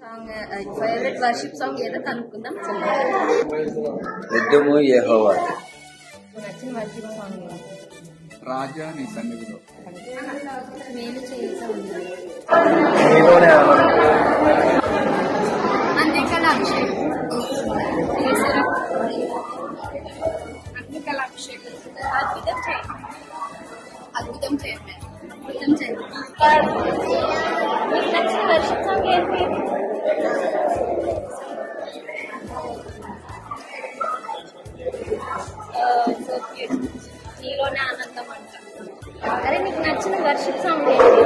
Song favourite worship song ఏదో కనుక్కుందాం. యుద్ధము యెహోవా. నచ్చిన వర్షిప్ సాంగ్ రాజా నీ సన్నిధిలో. మేలు చేసాం అంతే కదా అభిషేక్ అద్భుతం చేయండి అద్భుతం చేయండి అద్భుతం చేయండి. నచ్చిన వర్షిప్ సాంగ్ ఏంటి? నీలోనే ఆనందం అంట. అరే నీకు నచ్చిన వర్షిప్ సాంగ్ ఏంటి?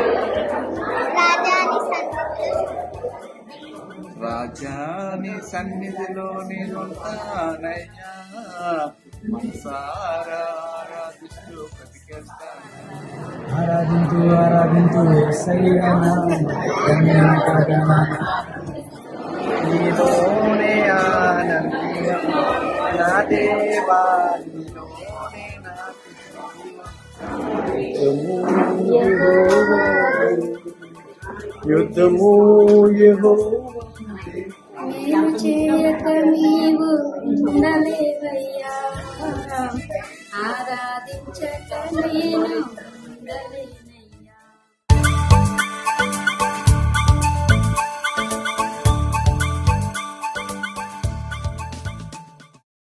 రాజాని సన్నిధిలో నేనుంటానయ్యా, మనసారా ఆరాధిస్తూ బ్రతికేస్తాను. ఆరాధించు ఆరాధించు యేసయ్యా నీలోనే ఆనందం నా దేవా, నీలోనే నాకు యుద్ధము యెహోవా. నేను చేయక నీవు ఉండలేవయ్యా, ఆరాధించక నేను ఉండలేవయ్యా.